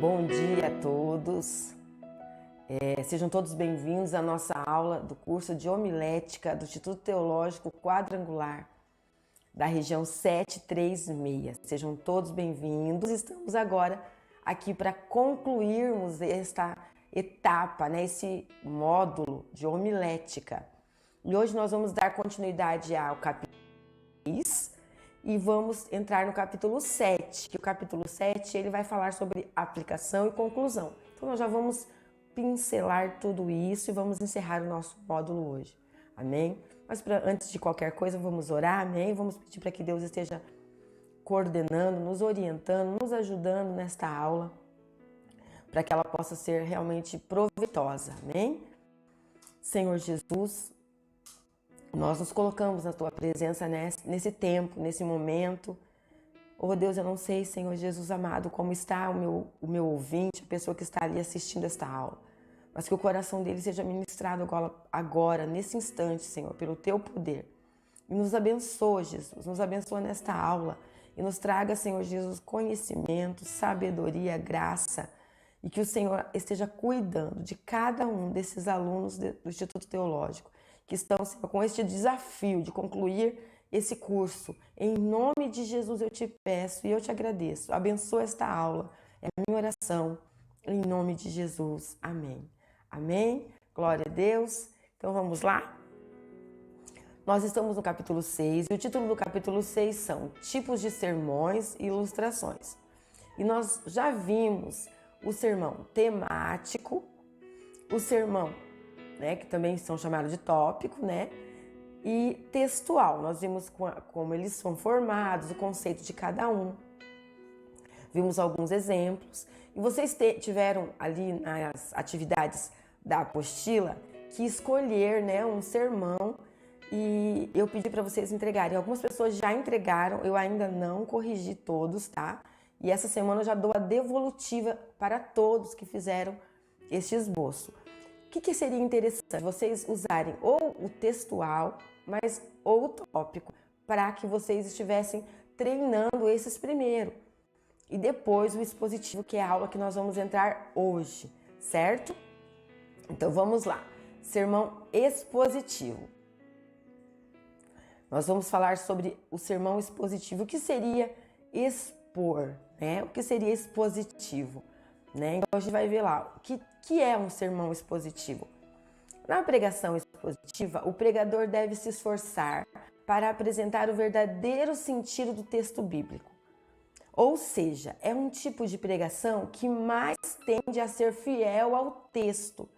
Bom dia a todos. Sejam todos bem-vindos à nossa aula do curso de Homilética do Instituto Teológico Quadrangular da região 736. Sejam todos bem-vindos. Estamos agora aqui para concluirmos esta etapa, esse módulo de homilética. E hoje nós vamos dar continuidade ao capítulo 6 e vamos entrar no capítulo 7, que o capítulo 7 ele vai falar sobre aplicação e conclusão. Então nós já vamos pincelar tudo isso e vamos encerrar o nosso módulo hoje. Amém? Mas antes de qualquer coisa, vamos orar, amém? Vamos pedir para que Deus esteja coordenando, nos orientando, nos ajudando nesta aula, para que ela possa ser realmente proveitosa, amém? Senhor Jesus, nós nos colocamos na Tua presença nesse tempo, nesse momento. Oh Deus, eu não sei, Senhor Jesus amado, como está o meu ouvinte, a pessoa que está ali assistindo esta aula. Mas que o coração dele seja ministrado agora, nesse instante, Senhor, pelo Teu poder. E nos abençoa, Jesus, nos abençoa nesta aula. E nos traga, Senhor Jesus, conhecimento, sabedoria, graça. E que o Senhor esteja cuidando de cada um desses alunos do Instituto Teológico que estão, Senhor, com este desafio de concluir esse curso. Em nome de Jesus eu te peço e eu te agradeço. Abençoa esta aula. É a minha oração. Em nome de Jesus. Amém. Amém. Glória a Deus. Então vamos lá? Nós estamos no capítulo 6 e o título do capítulo 6 são Tipos de Sermões e Ilustrações. E nós já vimos o sermão temático, o sermão, que também são chamados de tópico, e textual. Nós vimos como eles são formados, o conceito de cada um. Vimos alguns exemplos. E vocês tiveram ali nas atividades da apostila que escolher, um sermão, e eu pedi para vocês entregarem. Algumas pessoas já entregaram, eu ainda não corrigi todos, tá? E essa semana eu já dou a devolutiva para todos que fizeram este esboço. O que seria interessante? Vocês usarem ou o textual, ou o tópico, para que vocês estivessem treinando esses primeiro. E depois o expositivo, que é a aula que nós vamos entrar hoje, certo? Então vamos lá. Sermão expositivo. Nós vamos falar sobre o sermão expositivo. O que seria expor, O que seria expositivo? Então a gente vai ver lá o que é um sermão expositivo. Na pregação expositiva, o pregador deve se esforçar para apresentar o verdadeiro sentido do texto bíblico. Ou seja, é um tipo de pregação que mais tende a ser fiel ao texto.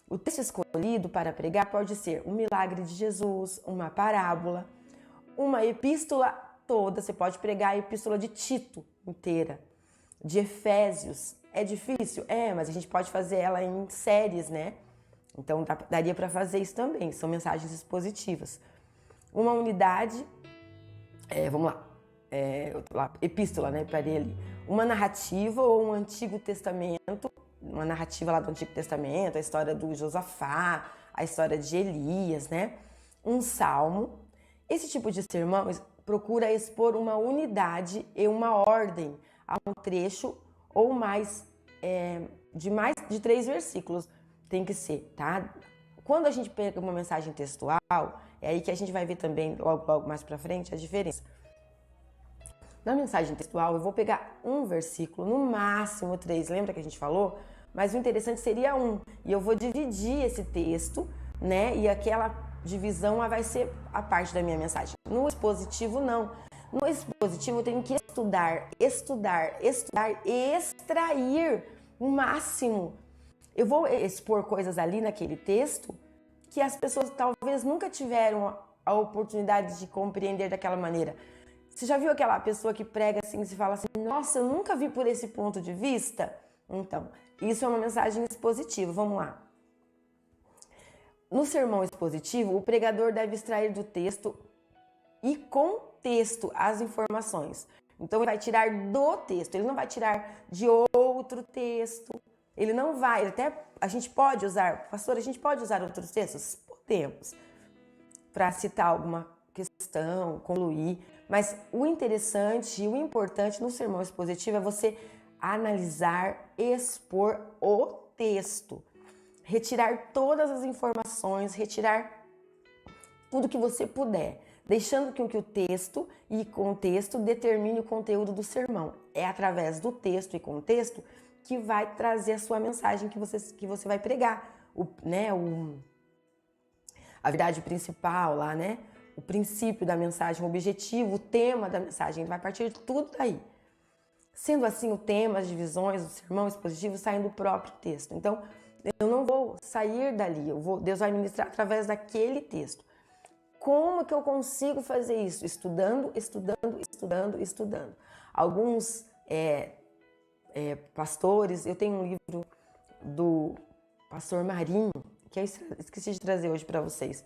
O texto escolhido para pregar pode ser um milagre de Jesus, uma parábola, uma epístola toda. Você pode pregar a epístola de Tito inteira, de Efésios. É difícil? Mas a gente pode fazer ela em séries, Então daria para fazer isso também, são mensagens expositivas. Uma unidade, vamos lá, epístola, para ele. Uma narrativa ou um Antigo Testamento, uma narrativa lá do Antigo Testamento, a história do Josafá, a história de Elias, Um salmo. Esse tipo de sermão procura expor uma unidade e uma ordem a um trecho ou mais de 3 versículos. Tem que ser, tá? Quando a gente pega uma mensagem textual, é aí que a gente vai ver também, logo mais pra frente, a diferença. Na mensagem textual, eu vou pegar um versículo, no máximo 3, lembra que a gente falou? Mas o interessante seria um, e eu vou dividir esse texto, e aquela divisão vai ser a parte da minha mensagem. No expositivo, não. No expositivo, eu tenho que estudar e extrair o máximo. Eu vou expor coisas ali naquele texto que as pessoas talvez nunca tiveram a oportunidade de compreender daquela maneira. Você já viu aquela pessoa que prega assim e se fala assim, nossa, eu nunca vi por esse ponto de vista? Então, isso é uma mensagem expositiva. Vamos lá. No sermão expositivo, o pregador deve extrair do texto e contexto as informações. Então ele vai tirar do texto, ele não vai tirar de outro texto. Ele não vai, a gente pode usar, pastor, a gente pode usar outros textos? Podemos, para citar alguma questão, concluir. Mas o interessante e o importante no sermão expositivo é você analisar, expor o texto, retirar todas as informações, retirar tudo que você puder, deixando que o texto e contexto determine o conteúdo do sermão. É através do texto e contexto que vai trazer a sua mensagem que você vai pregar, a verdade principal lá, né? O princípio da mensagem, o objetivo, o tema da mensagem, vai partir de tudo daí. Sendo assim, o tema, as divisões, o sermão expositivo saem do próprio texto. Então, eu não vou sair dali, Deus vai ministrar através daquele texto. Como que eu consigo fazer isso? Estudando. Alguns pastores, eu tenho um livro do pastor Marinho, que eu esqueci de trazer hoje para vocês.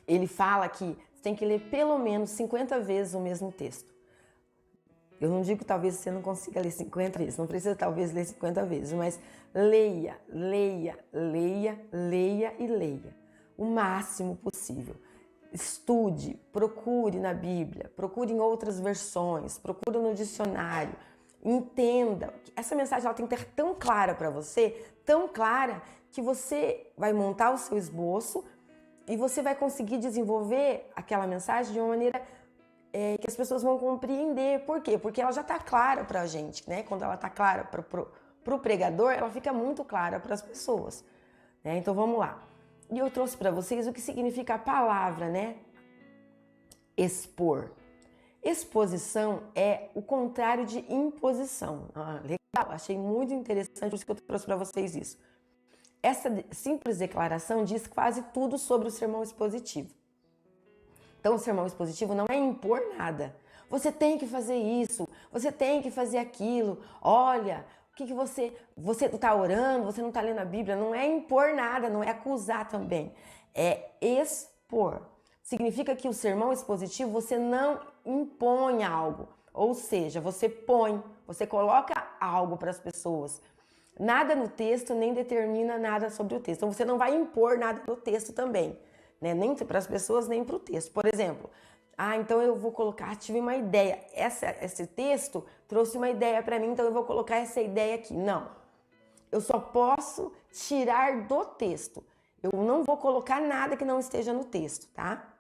Ele fala que você tem que ler pelo menos 50 vezes o mesmo texto. Eu não digo que talvez você não consiga ler 50 vezes, não precisa talvez ler 50 vezes, mas leia e leia o máximo possível. Estude, procure na Bíblia, procure em outras versões, procure no dicionário, entenda. Essa mensagem ela tem que estar tão clara para você, tão clara que você vai montar o seu esboço e você vai conseguir desenvolver aquela mensagem de uma maneira que as pessoas vão compreender. Por quê? Porque ela já está clara para a gente, né? Quando ela está clara para o pregador, ela fica muito clara para as pessoas, né? Então vamos lá. E eu trouxe para vocês o que significa a palavra, né? Expor. Exposição é o contrário de imposição. Legal, achei muito interessante, por isso que eu trouxe para vocês isso. Essa simples declaração diz quase tudo sobre o sermão expositivo. Então, o sermão expositivo não é impor nada. Você tem que fazer isso, você tem que fazer aquilo. Olha, o que você está orando, você não está lendo a Bíblia. Não é impor nada, não é acusar também. É expor. Significa que o sermão expositivo você não impõe algo. Ou seja, você coloca algo para as pessoas. Nada no texto nem determina nada sobre o texto. Então, você não vai impor nada no texto também, né? Nem para as pessoas, nem para o texto. Por exemplo, então eu vou colocar, tive uma ideia. Esse texto trouxe uma ideia para mim, então eu vou colocar essa ideia aqui. Não, eu só posso tirar do texto. Eu não vou colocar nada que não esteja no texto, tá?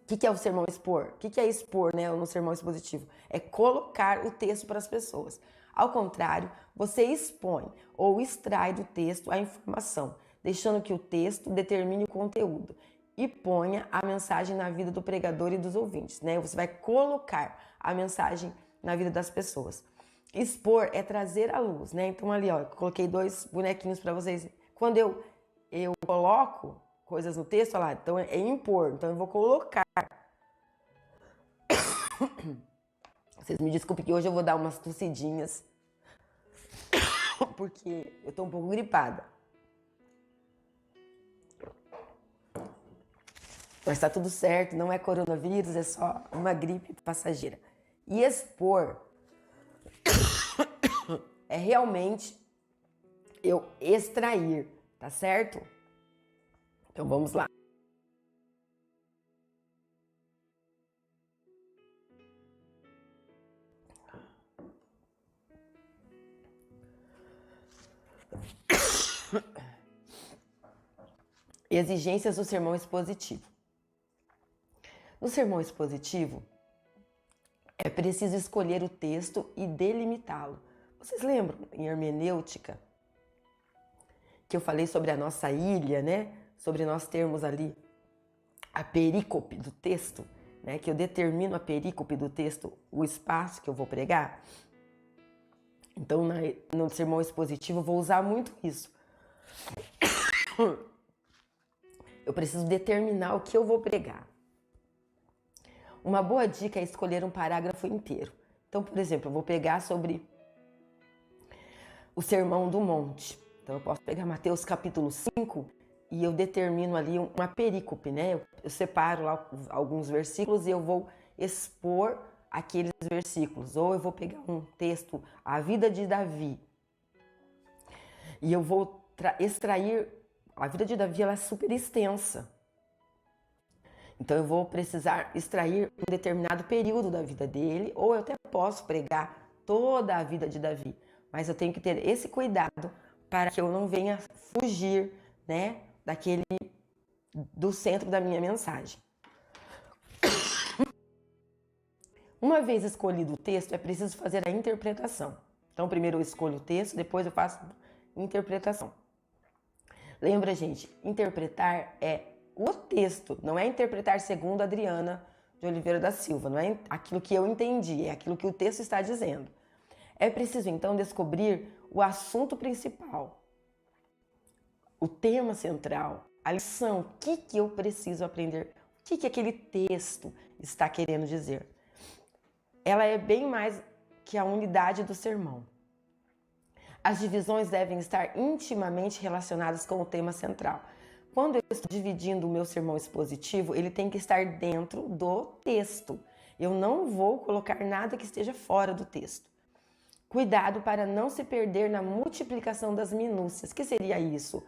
O que é o sermão expor? O que é expor, né, no sermão expositivo? É colocar o texto para as pessoas. Ao contrário, você expõe ou extrai do texto a informação, deixando que o texto determine o conteúdo e ponha a mensagem na vida do pregador e dos ouvintes, né? Você vai colocar a mensagem na vida das pessoas. Expor é trazer à luz, né? Então ali, ó, eu coloquei 2 bonequinhos para vocês. Quando eu coloco coisas no texto, olha lá, então é impor. Então eu vou colocar. Vocês me desculpem que hoje eu vou dar umas tossidinhas, porque eu tô um pouco gripada. Mas tá tudo certo, não é coronavírus, é só uma gripe passageira. E expor é realmente eu extrair, tá certo? Então vamos lá. Exigências do sermão expositivo. No sermão expositivo, é preciso escolher o texto e delimitá-lo. Vocês lembram em hermenêutica que eu falei sobre a nossa ilha, né? Sobre nós termos ali a perícope do texto, né? Que eu determino a perícope do texto, o espaço que eu vou pregar. Então, no sermão expositivo, eu vou usar muito isso. Eu preciso determinar o que eu vou pregar. Uma boa dica é escolher um parágrafo inteiro. Então, por exemplo, eu vou pregar sobre o Sermão do Monte. Então, eu posso pegar Mateus capítulo 5 e eu determino ali uma perícope, né? Eu separo lá alguns versículos e eu vou expor aqueles versículos. Ou eu vou pegar um texto, a vida de Davi, e eu vou extrair. A vida de Davi ela é super extensa. Então eu vou precisar extrair um determinado período da vida dele, ou eu até posso pregar toda a vida de Davi, mas eu tenho que ter esse cuidado para que eu não venha fugir, né, do centro da minha mensagem. Uma vez escolhido o texto, é preciso fazer a interpretação. Então, primeiro eu escolho o texto, depois eu faço a interpretação. Lembra, gente, interpretar é o texto, não é interpretar segundo Adriana de Oliveira da Silva, não é aquilo que eu entendi, é aquilo que o texto está dizendo. É preciso, então, descobrir o assunto principal, o tema central, a lição, o que eu preciso aprender, o que aquele texto está querendo dizer. Ela é bem mais que a unidade do sermão. As divisões devem estar intimamente relacionadas com o tema central. Quando eu estou dividindo o meu sermão expositivo, ele tem que estar dentro do texto. Eu não vou colocar nada que esteja fora do texto. Cuidado para não se perder na multiplicação das minúcias. O que seria isso?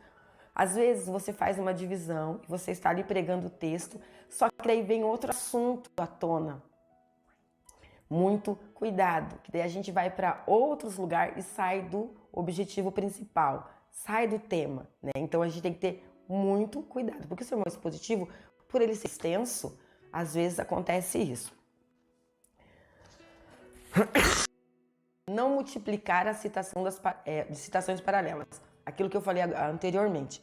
Às vezes você faz uma divisão, você está ali pregando o texto, só que daí vem outro assunto à tona. Muito cuidado, que daí a gente vai para outros lugares e sai do objetivo principal, sai do tema, né? Então a gente tem que ter muito cuidado, porque o sermão expositivo, por ele ser extenso, às vezes acontece isso. Não multiplicar a citação de citações paralelas, aquilo que eu falei anteriormente.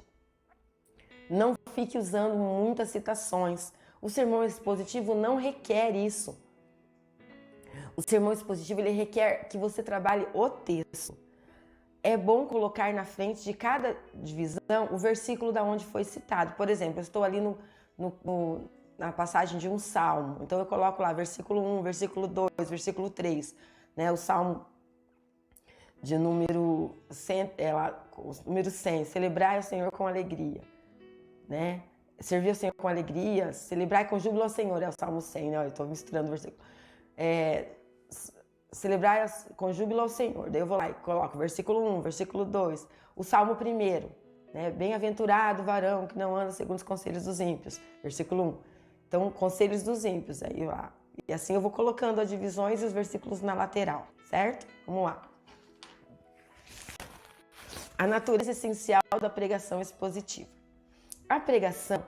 Não fique usando muitas citações. O sermão expositivo não requer isso. O sermão expositivo ele requer que você trabalhe o texto. É bom colocar na frente de cada divisão o versículo da onde foi citado. Por exemplo, eu estou ali na passagem de um salmo. Então eu coloco lá versículo 1, versículo 2, versículo 3. Né? O salmo de número 100, número 100. Celebrai o Senhor com alegria. Né? Servir ao Senhor com alegria. Celebrai com júbilo ao Senhor. É o salmo 100. Né? Eu estou misturando o versículo. Celebrai com júbilo ao Senhor. Daí eu vou lá e coloco versículo 1, versículo 2, o Salmo 1, né? Bem-aventurado o varão que não anda segundo os conselhos dos ímpios, versículo 1. Então, conselhos dos ímpios. Aí, lá. E assim eu vou colocando as divisões e os versículos na lateral, certo? Vamos lá. A natureza essencial da pregação expositiva. A pregação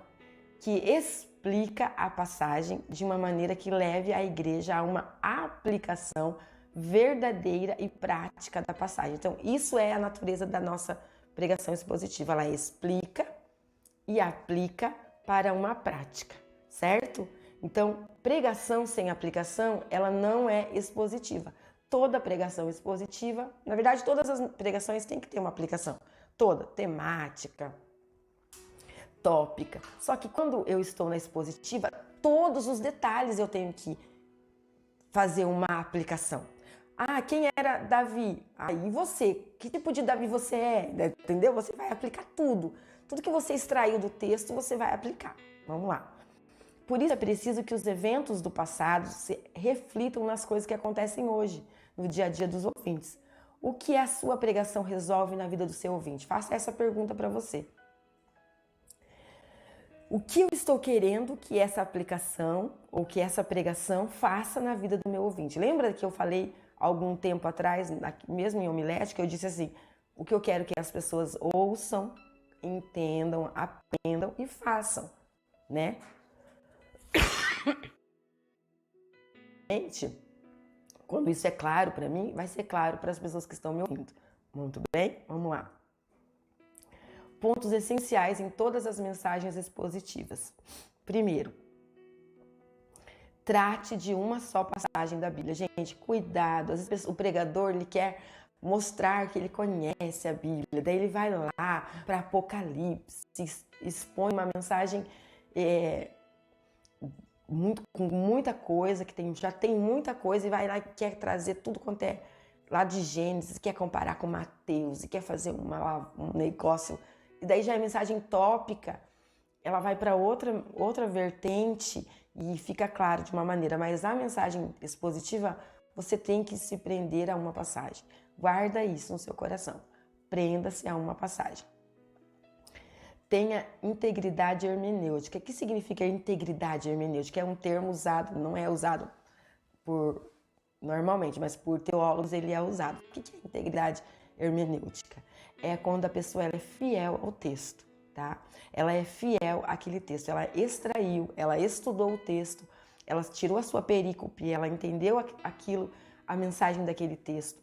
que explica a passagem de uma maneira que leve a igreja a uma aplicação verdadeira e prática da passagem. Então, isso é a natureza da nossa pregação expositiva. Ela explica e aplica para uma prática, certo? Então, pregação sem aplicação, ela não é expositiva. Toda pregação expositiva, na verdade, todas as pregações têm que ter uma aplicação. Toda, temática, tópica. Só que quando eu estou na expositiva, todos os detalhes eu tenho que fazer uma aplicação. Ah, quem era Davi? Ah, e você? Que tipo de Davi você é? Entendeu? Você vai aplicar tudo. Tudo que você extraiu do texto, você vai aplicar. Vamos lá. Por isso é preciso que os eventos do passado se reflitam nas coisas que acontecem hoje, no dia a dia dos ouvintes. O que a sua pregação resolve na vida do seu ouvinte? Faça essa pergunta para você. O que eu estou querendo que essa aplicação ou que essa pregação faça na vida do meu ouvinte? Lembra que eu falei algum tempo atrás, mesmo em homilética, eu disse assim, o que eu quero que as pessoas ouçam, entendam, aprendam e façam, né? Gente, quando isso é claro para mim, vai ser claro para as pessoas que estão me ouvindo. Muito bem? Vamos lá. Pontos essenciais em todas as mensagens expositivas. Primeiro, trate de uma só passagem da Bíblia. Gente, cuidado. Às vezes o pregador ele quer mostrar que ele conhece a Bíblia. Daí ele vai lá para Apocalipse, expõe uma mensagem com muita coisa, já tem muita coisa, e vai lá e quer trazer tudo quanto é lá de Gênesis, quer comparar com Mateus, e quer fazer um negócio. E daí já é mensagem tópica, ela vai para outra vertente e fica claro de uma maneira. Mas a mensagem expositiva, você tem que se prender a uma passagem. Guarda isso no seu coração. Prenda-se a uma passagem. Tenha integridade hermenêutica. O que significa integridade hermenêutica? É um termo usado, não é usado por normalmente, mas por teólogos ele é usado. O que é integridade hermenêutica? É quando a pessoa ela é fiel ao texto, tá? Ela é fiel àquele texto, ela extraiu, ela estudou o texto, ela tirou a sua perícope, ela entendeu aquilo, a mensagem daquele texto,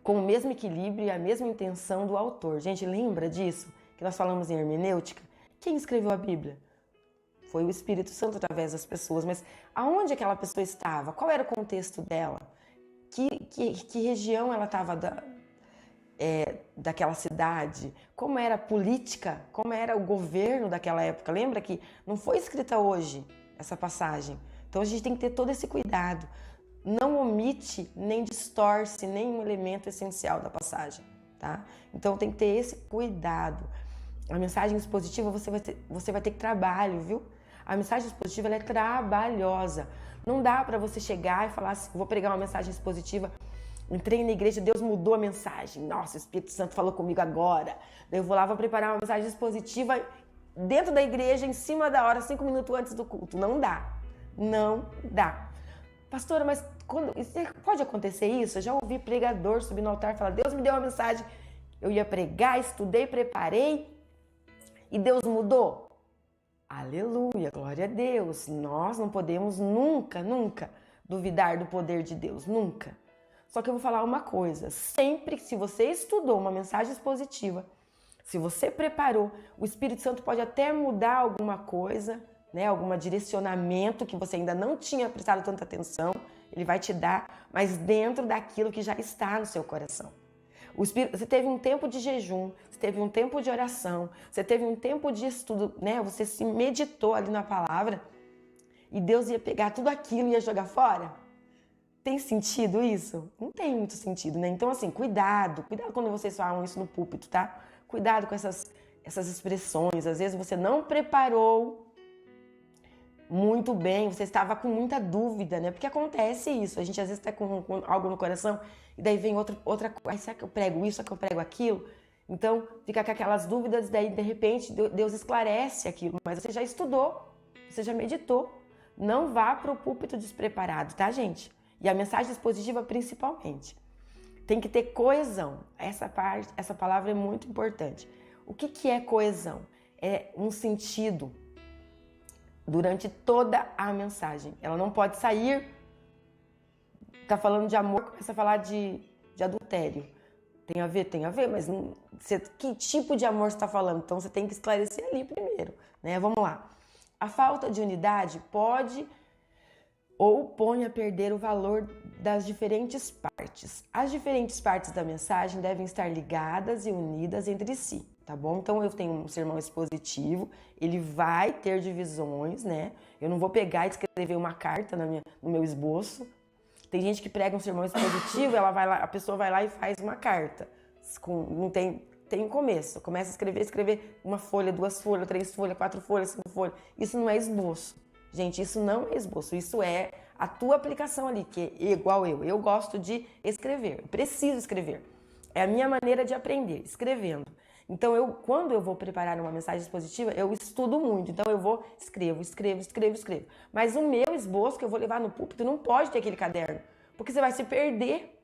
com o mesmo equilíbrio e a mesma intenção do autor. Gente, lembra disso? Que nós falamos em hermenêutica? Quem escreveu a Bíblia? Foi o Espírito Santo através das pessoas, mas aonde aquela pessoa estava? Qual era o contexto dela? Que região ela estava daquela cidade? Como era a política? Como era o governo daquela época? Lembra que não foi escrita hoje essa passagem? Então a gente tem que ter todo esse cuidado. Não omite, nem distorce nenhum elemento essencial da passagem, tá? Então tem que ter esse cuidado. A mensagem expositiva você vai ter trabalho, viu? A mensagem expositiva ela é trabalhosa. Não dá para você chegar e falar assim, vou pregar uma mensagem expositiva, entrei na igreja, Deus mudou a mensagem. Nossa, o Espírito Santo falou comigo agora. Eu vou lá, vou preparar uma mensagem expositiva dentro da igreja, em cima da hora, 5 minutos antes do culto. Não dá. Não dá. Pastora, mas pode acontecer isso? Eu já ouvi pregador subir no altar e falar, Deus me deu uma mensagem, eu ia pregar, estudei, preparei e Deus mudou? Aleluia, glória a Deus. Nós não podemos nunca, nunca duvidar do poder de Deus, nunca. Só que eu vou falar uma coisa, sempre que se você estudou uma mensagem expositiva, se você preparou, o Espírito Santo pode até mudar alguma coisa, né, algum direcionamento que você ainda não tinha prestado tanta atenção, ele vai te dar, mas dentro daquilo que já está no seu coração. Você teve um tempo de jejum, você teve um tempo de oração, você teve um tempo de estudo, né? Você se meditou ali na palavra e Deus ia pegar tudo aquilo e ia jogar fora? Tem sentido isso? Não tem muito sentido, né? Então, assim, cuidado quando vocês falam isso no púlpito, tá? Cuidado com essas expressões. Às vezes você não preparou muito bem, você estava com muita dúvida, né? Porque acontece isso, a gente às vezes está com algo no coração e daí vem outra coisa, será que eu prego isso, será que eu prego aquilo? Então fica com aquelas dúvidas, daí de repente Deus esclarece aquilo, mas você já estudou, você já meditou. Não vá para o púlpito despreparado, tá, gente? E a mensagem expositiva principalmente. Tem que ter coesão, essa palavra é muito importante. O que é coesão? É um sentido durante toda a mensagem. Ela não pode sair, tá falando de amor, começa a falar de adultério. Tem a ver, mas que tipo de amor você está falando? Então você tem que esclarecer ali primeiro, né? Vamos lá. A falta de unidade pode ou põe a perder o valor das diferentes partes. As diferentes partes da mensagem devem estar ligadas e unidas entre si. Tá bom? Então eu tenho um sermão expositivo, ele vai ter divisões, né? Eu não vou pegar e escrever uma carta no meu esboço. Tem gente que prega um sermão expositivo, a pessoa vai lá e faz uma carta. Não tem um começo. Começa a escrever uma folha, 2 folhas, 3 folhas, 4 folhas, 5 folhas. Isso não é esboço. Gente, isso não é esboço, isso é a tua aplicação ali, que é igual eu. Eu gosto de escrever, eu preciso escrever. É a minha maneira de aprender, escrevendo. Então, quando eu vou preparar uma mensagem expositiva, eu estudo muito. Então, eu vou, escrevo. Mas o meu esboço que eu vou levar no púlpito não pode ter aquele caderno, porque você vai se perder.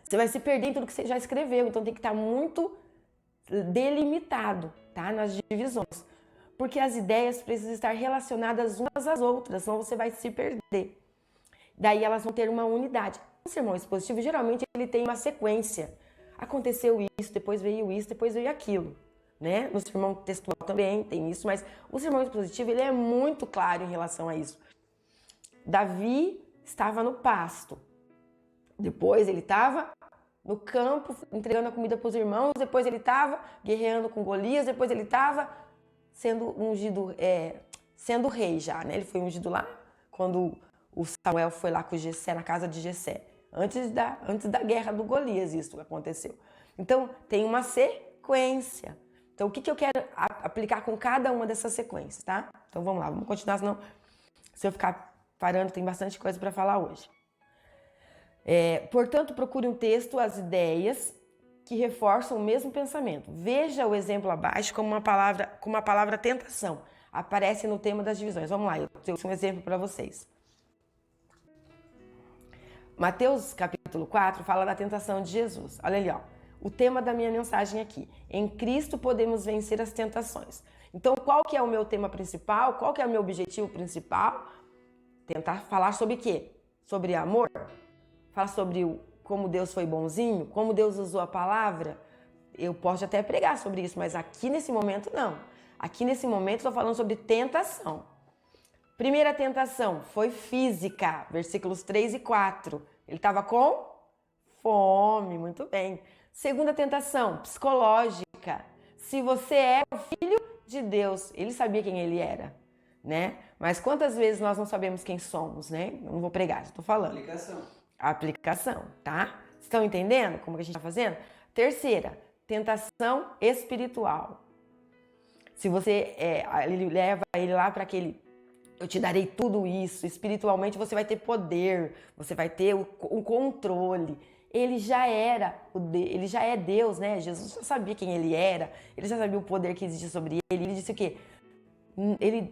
Você vai se perder em tudo que você já escreveu. Então, tem que estar muito delimitado, tá? Nas divisões. Porque as ideias precisam estar relacionadas umas às outras, senão você vai se perder. Daí, elas vão ter uma unidade. O sermão expositivo, geralmente, ele tem uma sequência. Aconteceu isso, depois veio aquilo, né? No sermão textual também tem isso, mas o sermão expositivo ele é muito claro em relação a isso. Davi estava no pasto, depois ele estava no campo entregando a comida para os irmãos, depois ele estava guerreando com Golias, depois ele estava sendo ungido, sendo rei já, né? Ele foi ungido lá quando o Samuel foi lá com Jessé, na casa de Jessé. Antes da guerra do Golias isso aconteceu. Então, tem uma sequência. Então, o que eu quero aplicar com cada uma dessas sequências, tá? Então, vamos lá, vamos continuar, senão se eu ficar parando, tem bastante coisa para falar hoje. Portanto, procure um texto, as ideias que reforçam o mesmo pensamento. Veja o exemplo abaixo como uma palavra tentação. Aparece no tema das divisões. Vamos lá, eu trouxe um exemplo para vocês. Mateus capítulo 4 fala da tentação de Jesus. Olha ali, ó. O tema da minha mensagem aqui. Em Cristo podemos vencer as tentações. Então, qual que é o meu tema principal? Qual que é o meu objetivo principal? Tentar falar sobre o quê? Sobre amor? Falar sobre como Deus foi bonzinho? Como Deus usou a palavra? Eu posso até pregar sobre isso, mas aqui nesse momento não. Aqui nesse momento estou falando sobre tentação. Primeira tentação foi física, versículos 3 e 4. Ele estava com fome, muito bem. Segunda tentação, psicológica. Se você é o filho de Deus, ele sabia quem ele era, né? Mas quantas vezes nós não sabemos quem somos, né? Eu não vou pregar, estou falando. Aplicação, tá? Estão entendendo como que a gente está fazendo? Terceira, tentação espiritual. Se você ele leva ele lá para aquele, eu te darei tudo isso, espiritualmente você vai ter poder, você vai ter o controle. Ele já é Deus, né? Jesus já sabia quem ele era, ele já sabia o poder que existia sobre ele. Ele disse o quê? Ele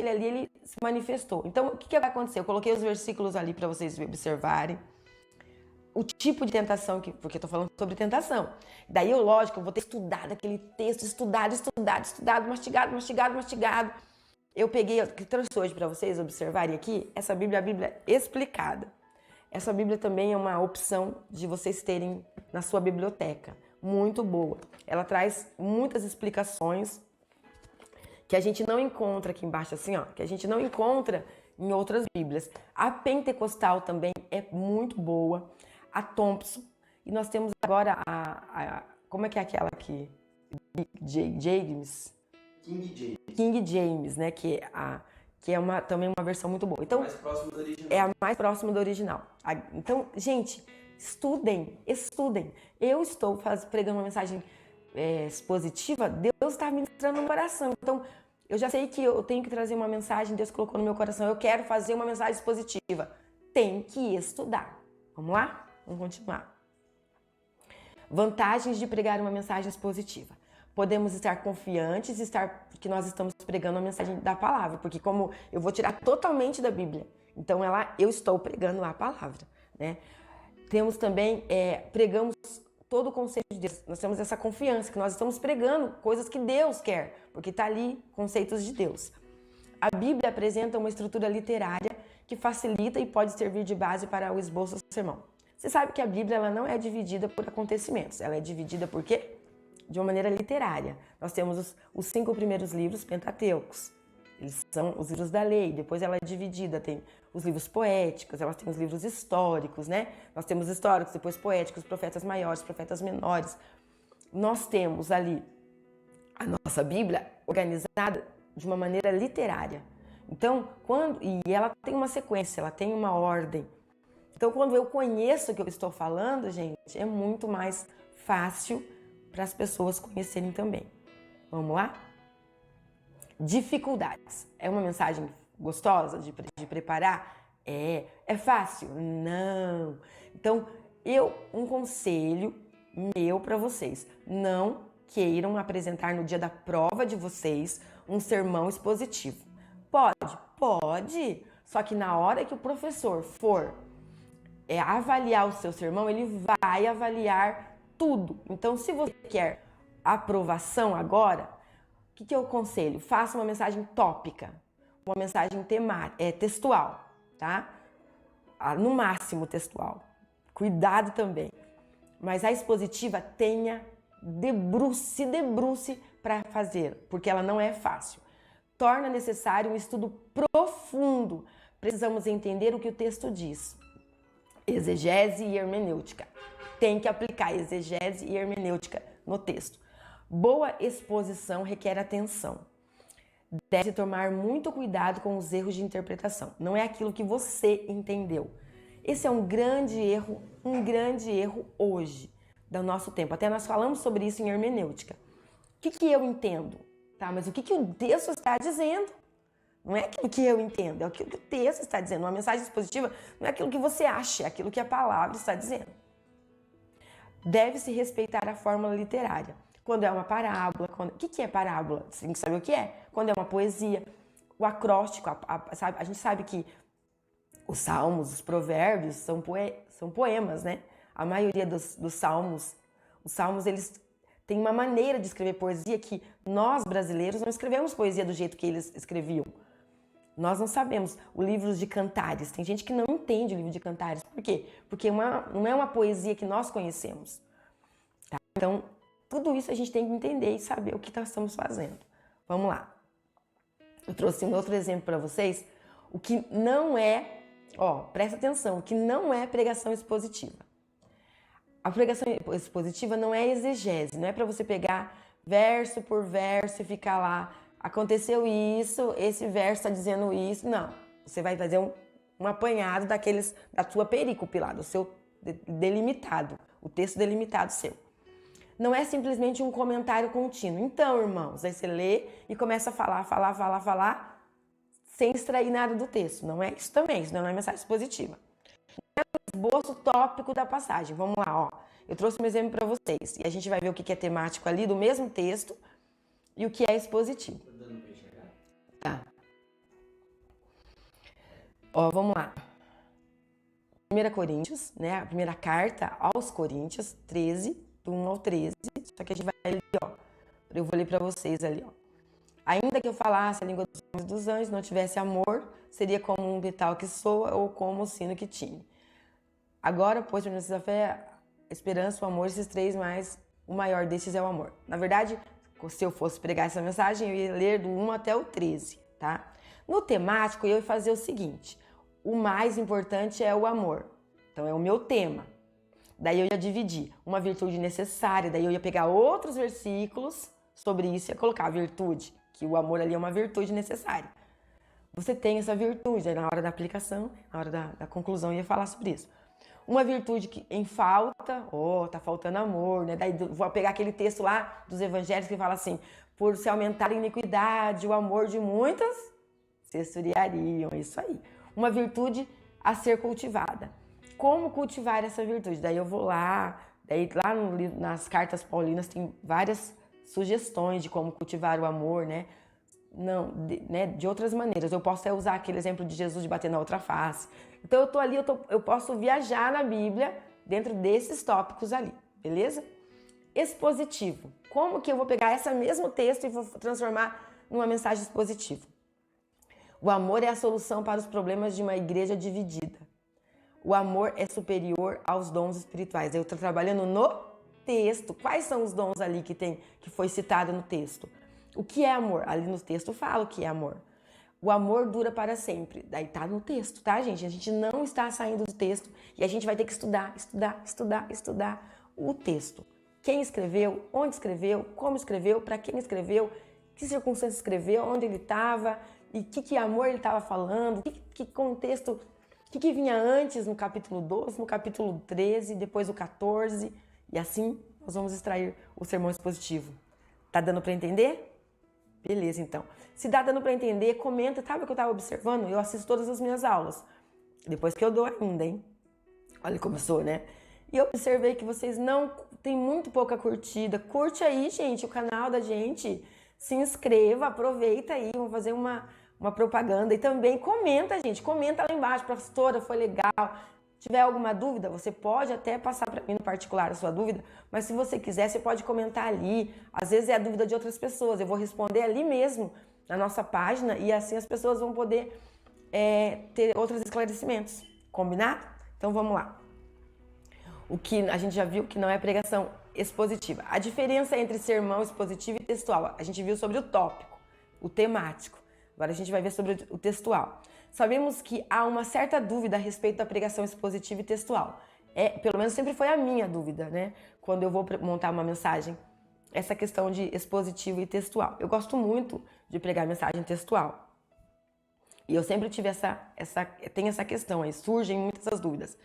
ali se manifestou. Então, o que vai acontecer? Eu coloquei os versículos ali para vocês observarem o tipo de tentação, porque eu tô falando sobre tentação. Daí, lógico, eu vou ter estudado aquele texto, estudado, mastigado. Eu peguei, que trouxe hoje para vocês observarem aqui, essa Bíblia, a Bíblia explicada. Essa Bíblia também é uma opção de vocês terem na sua biblioteca. Muito boa. Ela traz muitas explicações que a gente não encontra aqui embaixo, assim, ó, que a gente não encontra em outras Bíblias. A Pentecostal também é muito boa. A Thompson. E nós temos agora como é que é aquela aqui? King James, né? Que é também uma versão muito boa. Então, é a mais próxima do original. Então, gente, estudem. Eu estou pregando uma mensagem expositiva, Deus está ministrando no coração. Então, eu já sei que eu tenho que trazer uma mensagem, Deus colocou no meu coração, eu quero fazer uma mensagem expositiva. Tem que estudar. Vamos lá? Vamos continuar. Vantagens de pregar uma mensagem expositiva. Podemos estar confiantes que nós estamos pregando a mensagem da palavra, porque como eu vou tirar totalmente da Bíblia, então eu estou pregando a palavra, né? Temos também, pregamos todo o conceito de Deus. Nós temos essa confiança que nós estamos pregando coisas que Deus quer, porque está ali conceitos de Deus. A Bíblia apresenta uma estrutura literária que facilita e pode servir de base para o esboço do sermão. Você sabe que a Bíblia ela não é dividida por acontecimentos, ela é dividida por quê? De uma maneira literária. Nós temos os 5 primeiros livros pentateucos. Eles são os livros da lei. Depois ela é dividida, tem os livros poéticos, ela tem os livros históricos, né? Nós temos históricos, depois poéticos, profetas maiores, profetas menores. Nós temos ali a nossa Bíblia organizada de uma maneira literária. Então, e ela tem uma sequência, ela tem uma ordem. Então, quando eu conheço o que eu estou falando, gente, é muito mais fácil para as pessoas conhecerem também. Vamos lá? Dificuldades. É uma mensagem gostosa de preparar? É fácil? Não. Então, um conselho meu para vocês. Não queiram apresentar no dia da prova de vocês um sermão expositivo. Pode. Só que na hora que o professor for avaliar o seu sermão, ele vai avaliar tudo. Então, se você quer aprovação agora, o que eu aconselho? Faça uma mensagem tópica, uma mensagem textual, tá? No máximo textual. Cuidado também. Mas a expositiva se debruce para fazer, porque ela não é fácil. Torna necessário um estudo profundo. Precisamos entender o que o texto diz. Exegese e hermenêutica. Tem que aplicar exegese e hermenêutica no texto. Boa exposição requer atenção. Deve tomar muito cuidado com os erros de interpretação. Não é aquilo que você entendeu. Esse é um grande erro hoje do nosso tempo. Até nós falamos sobre isso em hermenêutica. O que eu entendo? Tá, mas o que o texto está dizendo? Não é aquilo que eu entendo, é aquilo que o texto está dizendo. Uma mensagem expositiva não é aquilo que você acha, é aquilo que a palavra está dizendo. Deve-se respeitar a fórmula literária. Quando é uma parábola, o que é parábola? Você tem que saber o que é. Quando é uma poesia, o acróstico, a gente sabe que Os salmos, os provérbios são poemas, né? A maioria dos salmos, os salmos eles têm uma maneira de escrever poesia que nós brasileiros não escrevemos poesia do jeito que eles escreviam. Nós não sabemos o livro de Cantares. Tem gente que não entende o livro de Cantares. Por quê? Porque não é uma poesia que nós conhecemos. Tá? Então, tudo isso a gente tem que entender e saber o que nós estamos fazendo. Vamos lá. Eu trouxe um outro exemplo para vocês. O que não é, presta atenção, o que não é pregação expositiva. A pregação expositiva não é exegese, não é para você pegar verso por verso e ficar lá. Aconteceu isso, esse verso está dizendo isso. Não, você vai fazer um apanhado da sua perícope lá, do seu delimitado, o texto delimitado seu. Não é simplesmente um comentário contínuo. Então, irmãos, aí você lê e começa a falar, sem extrair nada do texto. Não é isso também, isso não é mensagem expositiva. Não é um esboço tópico da passagem. Vamos lá, eu trouxe um exemplo para vocês e a gente vai ver o que é temático ali do mesmo texto e o que é expositivo. Tá. Vamos lá. 1 Coríntios, né? A primeira carta aos Coríntios, 13, do 1 ao 13. Só que a gente vai ali, eu vou ler para vocês ali, Ainda que eu falasse a língua dos homens e dos anjos, não tivesse amor, seria como um metal que soa ou como um sino que tine. Agora, pois, permanece a fé, a esperança, o amor, esses três, mas o maior destes é o amor. Na verdade, se eu fosse pregar essa mensagem, eu ia ler do 1 até o 13, tá? No temático, eu ia fazer o seguinte: o mais importante é o amor. Então, é o meu tema. Daí eu ia dividir uma virtude necessária, daí eu ia pegar outros versículos sobre isso e ia colocar a virtude, que o amor ali é uma virtude necessária. Você tem essa virtude, aí na hora da aplicação, na hora da conclusão, eu ia falar sobre isso. Uma virtude que em falta, tá faltando amor, né? Daí vou pegar aquele texto lá dos evangelhos que fala assim: por se aumentar a iniquidade, o amor de muitas se esfriariam, isso aí. Uma virtude a ser cultivada. Como cultivar essa virtude? Daí eu vou lá, nas cartas paulinas tem várias sugestões de como cultivar o amor, né? De outras maneiras. Eu posso até usar aquele exemplo de Jesus de bater na outra face. Então eu tô ali, eu posso viajar na Bíblia dentro desses tópicos ali, beleza? Expositivo. Como que eu vou pegar esse mesmo texto e vou transformar numa mensagem expositiva? O amor é a solução para os problemas de uma igreja dividida. O amor é superior aos dons espirituais. Eu estou trabalhando no texto. Quais são os dons ali que foi citado no texto? O que é amor? Ali no texto fala o que é amor. O amor dura para sempre. Daí tá no texto, tá, gente? A gente não está saindo do texto e a gente vai ter que estudar o texto. Quem escreveu, onde escreveu, como escreveu, para quem escreveu, que circunstância escreveu, onde ele estava e que amor ele estava falando, que contexto, o que vinha antes no capítulo 12, no capítulo 13, depois o 14 e assim nós vamos extrair o sermão expositivo. Tá dando para entender? Beleza, então. Se dá dando para entender, comenta. Sabe o que eu estava observando? Eu assisto todas as minhas aulas. Depois que eu dou ainda, hein? Olha como eu sou, né? E eu observei que vocês não... Tem muito pouca curtida. Curte aí, gente, o canal da gente. Se inscreva, aproveita aí. Vamos fazer uma propaganda. E também comenta, gente. Comenta lá embaixo. Professora, foi legal. Se tiver alguma dúvida, você pode até passar para mim no particular a sua dúvida, mas se você quiser, você pode comentar ali. Às vezes é a dúvida de outras pessoas, eu vou responder ali mesmo, na nossa página, e assim as pessoas vão poder ter outros esclarecimentos. Combinado? Então vamos lá. O que a gente já viu que não é pregação expositiva. A diferença entre sermão expositivo e textual. A gente viu sobre o tópico, o temático. Agora a gente vai ver sobre o textual. Sabemos que há uma certa dúvida a respeito da pregação expositiva e textual. Pelo menos sempre foi a minha dúvida, né? Quando eu vou montar uma mensagem, essa questão de expositivo e textual. Eu gosto muito de pregar mensagem textual. E eu sempre tive tem essa questão aí, surgem muitas essas dúvidas.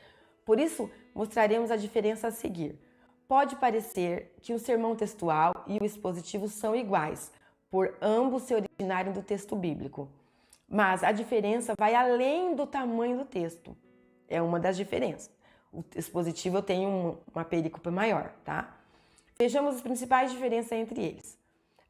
Por isso, mostraremos a diferença a seguir. Pode parecer que o sermão textual e o expositivo são iguais, por ambos se originarem do texto bíblico. Mas a diferença vai além do tamanho do texto. É uma das diferenças. O expositivo eu tenho uma perícope maior, tá? Vejamos as principais diferenças entre eles.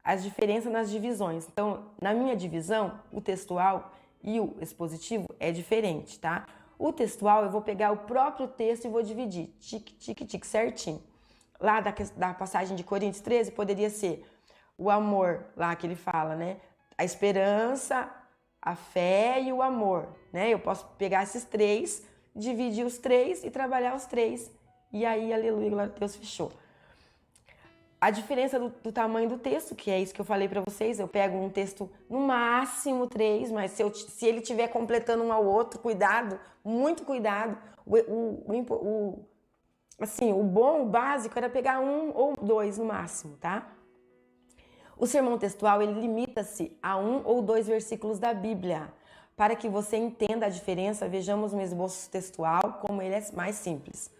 As diferenças nas divisões. Então, na minha divisão, o textual e o expositivo é diferente, tá? O textual, eu vou pegar o próprio texto e vou dividir, tique, tique, tique, certinho. Lá da passagem de Coríntios 13, poderia ser o amor, lá que ele fala, né? A esperança, a fé e o amor, né? Eu posso pegar esses três, dividir os três e trabalhar os três. E aí, aleluia, glória a Deus, fechou. A diferença do tamanho do texto, que é isso que eu falei para vocês, eu pego um texto no máximo 3, mas se ele estiver completando um ao outro, cuidado, muito cuidado. Assim, o bom, o básico, era pegar 1 ou 2 no máximo, tá? O sermão textual, ele limita-se a 1 ou 2 versículos da Bíblia. Para que você entenda a diferença, vejamos no esboço textual como ele é mais simples.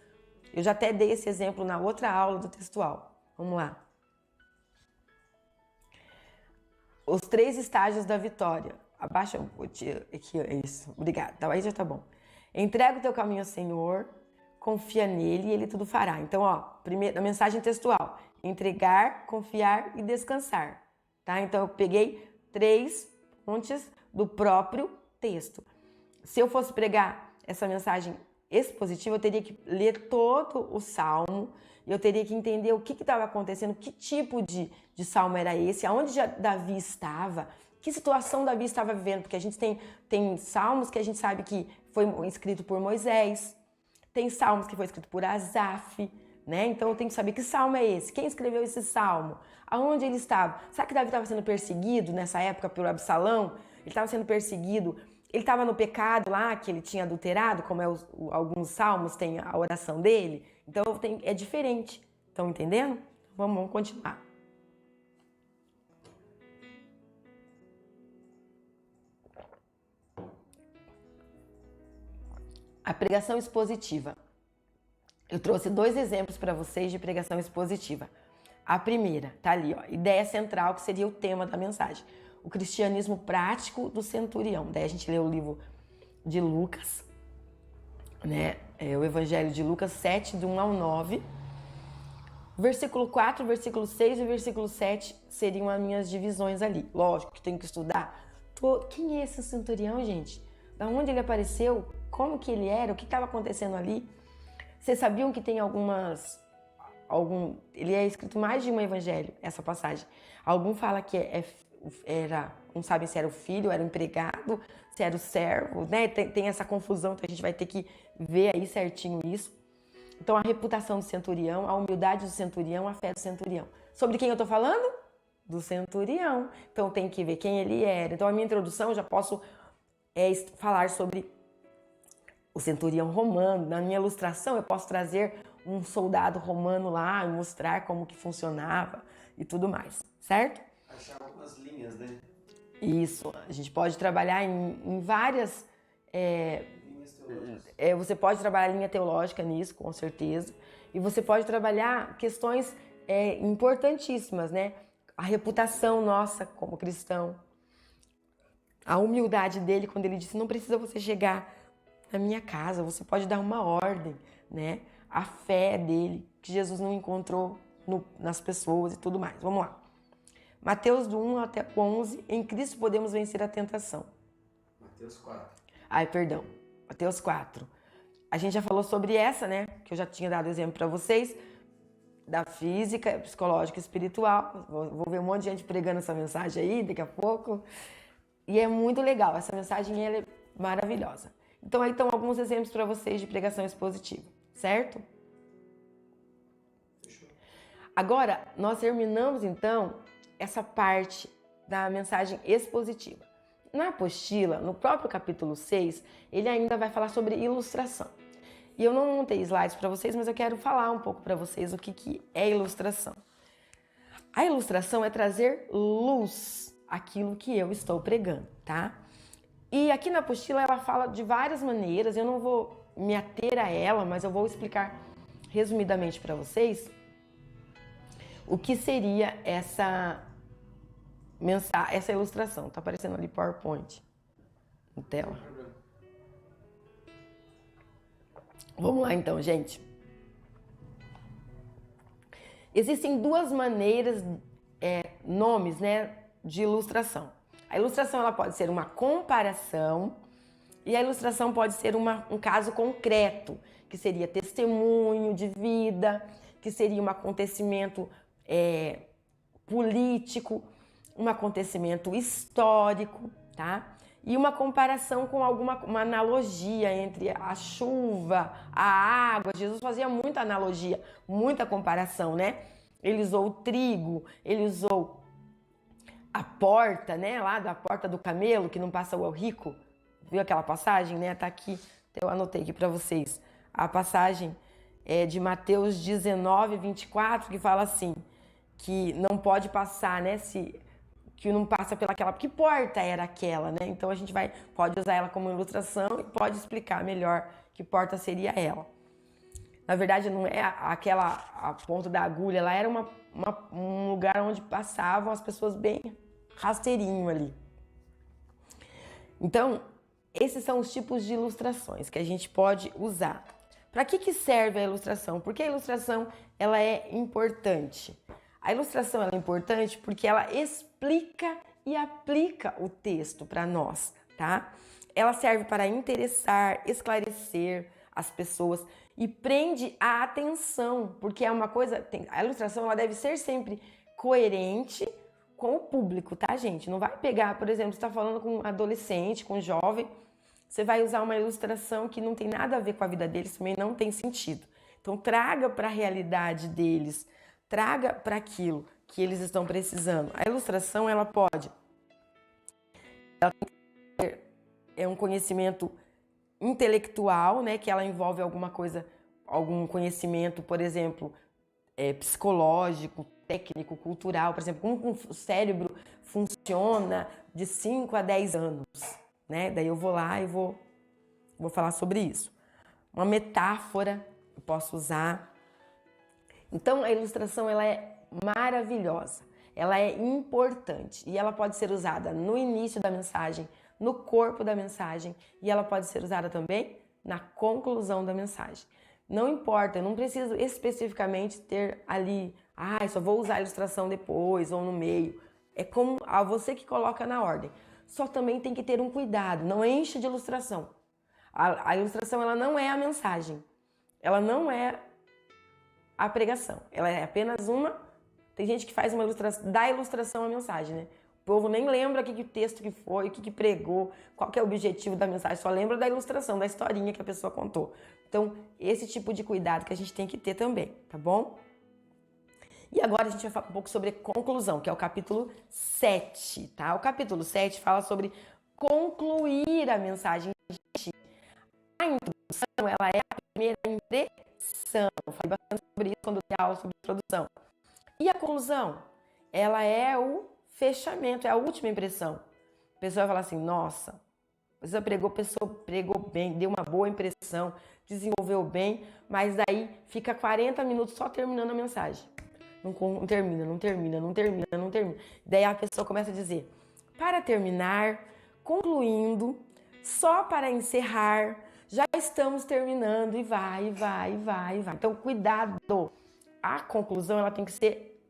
Eu já até dei esse exemplo na outra aula do textual. Vamos lá. Os 3 estágios da vitória. Abaixa um pouquinho aqui, isso. Obrigada. Então, aí já tá bom. Entrega o teu caminho ao Senhor, confia nele e ele tudo fará. Então, ó, primeiro, a mensagem textual. Entregar, confiar e descansar. Tá? Então, eu peguei 3 pontes do próprio texto. Se eu fosse pregar essa mensagem expositiva, eu teria que ler todo o salmo, eu teria que entender o que estava acontecendo, que tipo de salmo era esse, aonde Davi estava, que situação Davi estava vivendo, porque a gente tem salmos que a gente sabe que foi escrito por Moisés, tem salmos que foi escrito por Asaf, né? Então eu tenho que saber que salmo é esse, quem escreveu esse salmo, aonde ele estava. Será que Davi estava sendo perseguido nessa época pelo Absalão? Ele estava sendo perseguido, ele estava no pecado lá, que ele tinha adulterado, como alguns salmos tem a oração dele. Então é diferente. Estão entendendo? Vamos continuar. A pregação expositiva. Eu trouxe 2 exemplos para vocês de pregação expositiva. A primeira, tá ali, ó, ideia central, que seria o tema da mensagem. O cristianismo prático do centurião. Daí a gente lê o livro de Lucas, né? O Evangelho de Lucas 7, do 1 ao 9. Versículo 4, versículo 6 e versículo 7 seriam as minhas divisões ali. Lógico que tenho que estudar. Quem é esse centurião, gente? Da onde ele apareceu? Como que ele era? O que estava acontecendo ali? Vocês sabiam que tem ele é escrito mais de um evangelho, essa passagem. Algum fala que não sabem se era o filho, era o empregado, se era o servo, né? Tem essa confusão, então a gente vai ter que ver aí certinho isso. Então, a reputação do centurião, a humildade do centurião, a fé do centurião. Sobre quem eu tô falando? Do centurião. Então, tem que ver quem ele era. Então, a minha introdução, eu já posso falar sobre o centurião romano. Na minha ilustração, eu posso trazer um soldado romano lá e mostrar como que funcionava e tudo mais, certo? Achar algumas linhas, né? Isso. A gente pode trabalhar em várias... Linhas teológicas. Você pode trabalhar linha teológica nisso, com certeza. E você pode trabalhar questões importantíssimas, né? A reputação nossa como cristão. A humildade dele quando ele disse, não precisa você chegar na minha casa, você pode dar uma ordem, né? A fé dele, que Jesus não encontrou nas pessoas e tudo mais. Vamos lá. Mateus do 1 até 11, em Cristo podemos vencer a tentação. Mateus 4. Perdão. Mateus 4. A gente já falou sobre essa, né? Que eu já tinha dado exemplo para vocês, da física, psicológica e espiritual. Vou ver um monte de gente pregando essa mensagem aí daqui a pouco. E é muito legal. Essa mensagem ela é maravilhosa. Então, aí estão alguns exemplos para vocês de pregação expositiva, certo? Fechou. Agora, nós terminamos, então, essa parte da mensagem expositiva. Na apostila, no próprio capítulo 6, ele ainda vai falar sobre ilustração. E eu não montei slides para vocês, mas eu quero falar um pouco para vocês o que é ilustração. A ilustração é trazer luz àquilo que eu estou pregando, tá? E aqui na apostila ela fala de várias maneiras, eu não vou me ater a ela, mas eu vou explicar resumidamente para vocês o que seria essa ilustração. Tá aparecendo ali PowerPoint na tela. Vamos lá então, gente. Existem 2 maneiras, nomes, né, de ilustração. A ilustração ela pode ser uma comparação E a ilustração pode ser um caso concreto, que seria testemunho de vida, que seria um acontecimento político, um acontecimento histórico, tá? E uma comparação com uma analogia entre a chuva, a água. Jesus fazia muita analogia, muita comparação, né? Ele usou o trigo, ele usou a porta, né? Lá da porta do camelo, que não passa o rico. Viu aquela passagem, né? Tá aqui, eu anotei aqui para vocês. A passagem de Mateus 19, 24, que fala assim, que não pode passar, né? Que não passa pelaquela... Que porta era aquela, né? Então a gente pode usar ela como ilustração e pode explicar melhor que porta seria ela. Na verdade, não é a ponta da agulha, ela era um lugar onde passavam as pessoas bem rasteirinho ali. Então, esses são os tipos de ilustrações que a gente pode usar. Para que serve a ilustração? Porque a ilustração ela é importante. A ilustração ela é importante porque ela explica e aplica o texto para nós, tá? Ela serve para interessar, esclarecer as pessoas e prende a atenção, porque é uma coisa... A ilustração ela deve ser sempre coerente com o público, tá, gente? Não vai pegar, por exemplo, você está falando com um adolescente, com um jovem, você vai usar uma ilustração que não tem nada a ver com a vida deles, também não tem sentido. Então, traga para a realidade deles, traga para aquilo que eles estão precisando. A ilustração, ela tem que ter um conhecimento intelectual, né, que ela envolve alguma coisa, algum conhecimento, por exemplo, psicológico, técnico, cultural, por exemplo, como o cérebro funciona de 5 a 10 anos, né? Daí eu vou lá e vou falar sobre isso. Uma metáfora eu posso usar. Então, a ilustração ela é maravilhosa, ela é importante e ela pode ser usada no início da mensagem, no corpo da mensagem e ela pode ser usada também na conclusão da mensagem. Não importa, eu não preciso especificamente ter ali, só vou usar a ilustração depois ou no meio. É como a você que coloca na ordem. Só também tem que ter um cuidado, não enche de ilustração. A ilustração ela não é a mensagem, ela não é a pregação, ela é apenas uma... Tem gente que faz uma ilustração, dá ilustração à mensagem, né? O povo nem lembra que texto que foi, o que pregou, qual que é o objetivo da mensagem, só lembra da ilustração, da historinha que a pessoa contou. Então, esse tipo de cuidado que a gente tem que ter também, tá bom? E agora a gente vai falar um pouco sobre conclusão, que é o capítulo 7, tá? O capítulo 7 fala sobre concluir a mensagem. A introdução, ela é a primeira impressão. Eu falei bastante sobre isso quando dei aula sobre introdução. E a conclusão, ela é o fechamento, é a última impressão. A pessoa vai falar assim, nossa, a pessoa pregou bem, deu uma boa impressão, desenvolveu bem, mas daí fica 40 minutos só terminando a mensagem. Não termina. Daí a pessoa começa a dizer, para terminar, concluindo, só para encerrar, já estamos terminando e vai. Então, cuidado. A conclusão ela tem que ser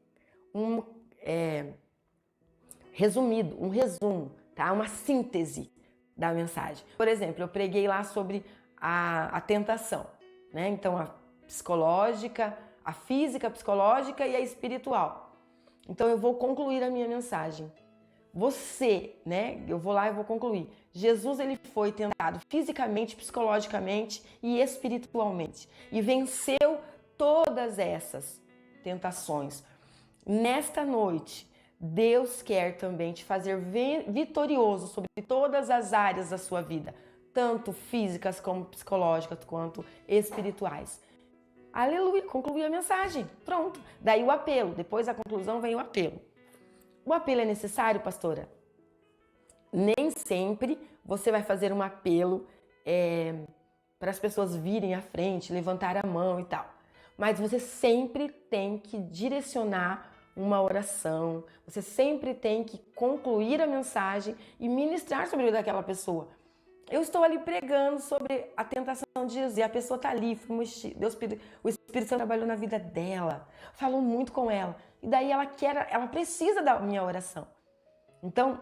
resumido, um resumo, tá? Uma síntese da mensagem. Por exemplo, eu preguei lá sobre a tentação, né? Então, a psicológica, a física, a psicológica e a espiritual. Então, eu vou concluir a minha mensagem. Você, né? Eu vou lá e vou concluir. Jesus, ele foi tentado fisicamente, psicologicamente e espiritualmente. E venceu todas essas tentações. Nesta noite, Deus quer também te fazer vitorioso sobre todas as áreas da sua vida, tanto físicas como psicológicas, quanto espirituais. Aleluia, concluí a mensagem, pronto. Daí o apelo, depois da conclusão vem o apelo. O apelo é necessário, pastora? Nem sempre você vai fazer um apelo para as pessoas virem à frente, levantar a mão e tal. Mas você sempre tem que direcionar uma oração, você sempre tem que concluir a mensagem e ministrar sobre a vida daquela pessoa. Eu estou ali pregando sobre a tentação de Jesus e a pessoa está ali, o Espírito Santo trabalhou na vida dela, falou muito com ela. E daí ela precisa da minha oração. Então,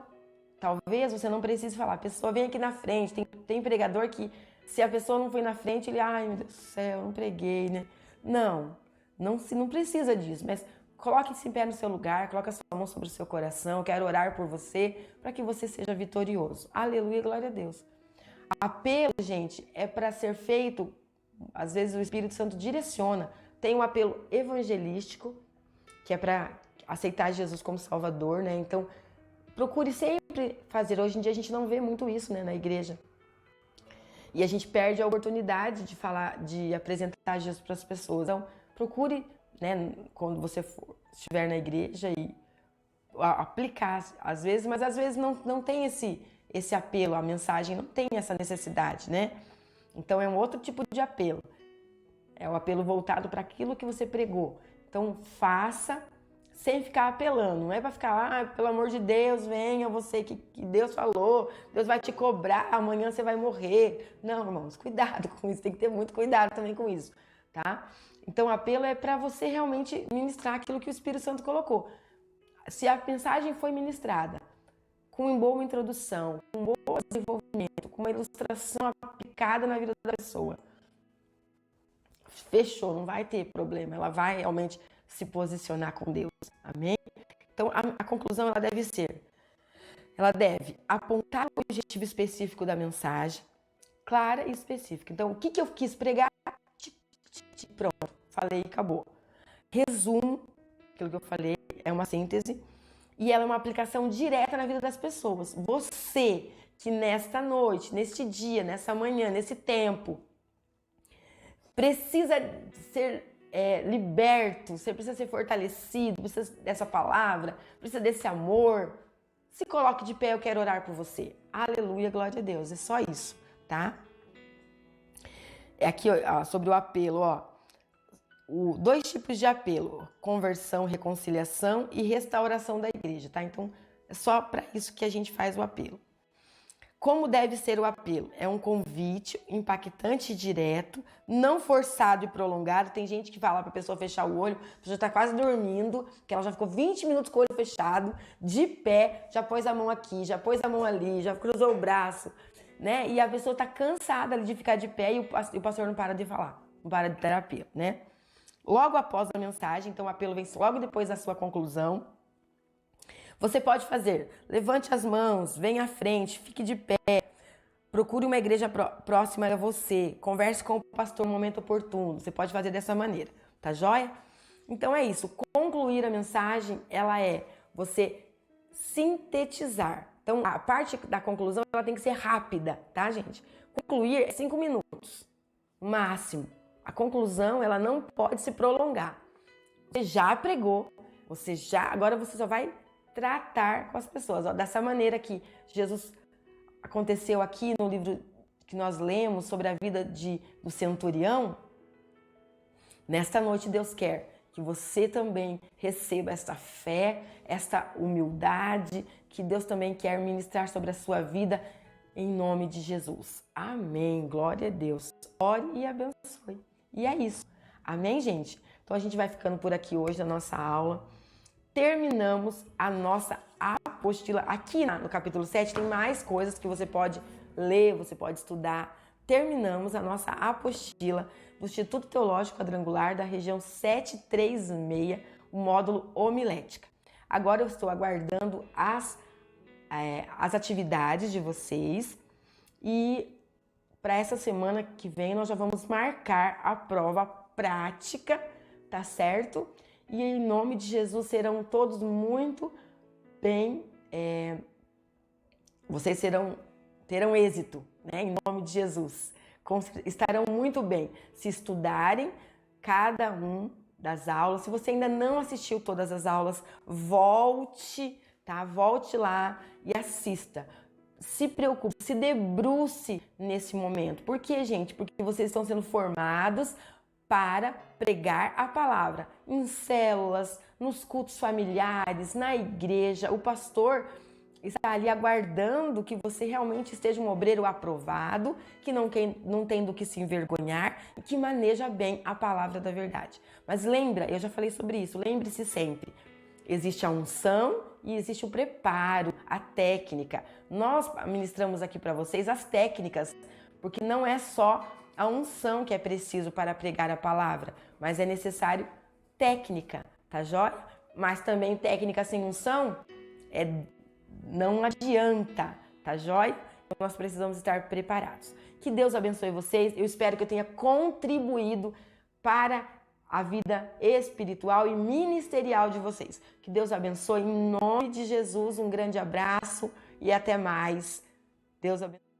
talvez você não precise falar, a pessoa vem aqui na frente, tem pregador que se a pessoa não foi na frente, ele, ai meu Deus do céu, não preguei, né? Não precisa disso, mas coloque-se em pé no seu lugar, coloque a sua mão sobre o seu coração, eu quero orar por você, para que você seja vitorioso. Aleluia, glória a Deus. Apelo, gente, é para ser feito, às vezes o Espírito Santo direciona. Tem um apelo evangelístico, que é para aceitar Jesus como Salvador, né? Então, procure sempre fazer. Hoje em dia a gente não vê muito isso, né, na igreja. E a gente perde a oportunidade de falar, de apresentar Jesus para as pessoas. Então, procure, né, quando você estiver na igreja e aplicar, às vezes, mas às vezes não tem esse apelo, a mensagem não tem essa necessidade, né? Então é um outro tipo de apelo. É o apelo voltado para aquilo que você pregou. Então faça sem ficar apelando. Não é para ficar lá, pelo amor de Deus, venha você que Deus falou, Deus vai te cobrar, amanhã você vai morrer. Não, irmãos, cuidado com isso, tem que ter muito cuidado também com isso, tá? Então o apelo é para você realmente ministrar aquilo que o Espírito Santo colocou. Se a mensagem foi ministrada com uma boa introdução, com um bom desenvolvimento, com uma ilustração aplicada na vida da pessoa, fechou, não vai ter problema, ela vai realmente se posicionar com Deus, amém? Então a conclusão ela deve apontar o objetivo específico da mensagem, clara e específica. Então o que eu quis pregar, pronto, falei e acabou. Resumo, aquilo que eu falei é uma síntese, e ela é uma aplicação direta na vida das pessoas. Você que nesta noite, neste dia, nessa manhã, nesse tempo, precisa ser liberto, você precisa ser fortalecido, precisa dessa palavra, precisa desse amor. Se coloque de pé, eu quero orar por você. Aleluia, glória a Deus. É só isso, tá? É aqui, ó, sobre o apelo, ó. Dois tipos de apelo, conversão, reconciliação e restauração da igreja, tá? Então, é só para isso que a gente faz o apelo. Como deve ser o apelo? É um convite impactante e direto, não forçado e prolongado. Tem gente que fala para a pessoa fechar o olho, a pessoa está quase dormindo, que ela já ficou 20 minutos com o olho fechado, de pé, já pôs a mão aqui, já pôs a mão ali, já cruzou o braço, né? E a pessoa está cansada de ficar de pé e o pastor não para de falar, não para de terapia, né? Logo após a mensagem, então o apelo vem logo depois da sua conclusão. Você pode fazer, levante as mãos, venha à frente, fique de pé, procure uma igreja próxima a você, converse com o pastor no momento oportuno. Você pode fazer dessa maneira, tá joia? Então é isso, concluir a mensagem, ela é você sintetizar. Então a parte da conclusão, ela tem que ser rápida, tá, gente? Concluir é 5 minutos, máximo. A conclusão, ela não pode se prolongar. Você já pregou, agora você só vai tratar com as pessoas. Ó, dessa maneira que Jesus aconteceu aqui no livro que nós lemos sobre a vida do centurião. Nesta noite Deus quer que você também receba esta fé, esta humildade, que Deus também quer ministrar sobre a sua vida em nome de Jesus. Amém. Glória a Deus. Ore e abençoe. E é isso. Amém, gente? Então a gente vai ficando por aqui hoje na nossa aula. Terminamos a nossa apostila. Aqui no capítulo 7 tem mais coisas que você pode ler, você pode estudar. Terminamos a nossa apostila do Instituto Teológico Quadrangular da região 736, o módulo homilética. Agora eu estou aguardando as atividades de vocês e para essa semana que vem nós já vamos marcar a prova prática, tá certo? E em nome de Jesus serão todos muito bem, vocês terão êxito, né? Em nome de Jesus. Estarão muito bem se estudarem cada um das aulas. Se você ainda não assistiu todas as aulas, volte, tá? Volte lá e assista. Se preocupe, se debruce nesse momento. Por quê, gente? Porque vocês estão sendo formados para pregar a palavra em células, nos cultos familiares, na igreja. O pastor está ali aguardando que você realmente esteja um obreiro aprovado, que não tem do que se envergonhar e que maneja bem a palavra da verdade. Mas lembra, eu já falei sobre isso, lembre-se sempre, existe a unção e existe o preparo, a técnica. Nós ministramos aqui para vocês as técnicas, porque não é só a unção que é preciso para pregar a palavra, mas é necessário técnica, tá joia? Mas também técnica sem unção não adianta, tá joia? Então nós precisamos estar preparados. Que Deus abençoe vocês. Eu espero que eu tenha contribuído para a vida espiritual e ministerial de vocês. Que Deus abençoe em nome de Jesus. Um grande abraço e até mais. Deus abençoe.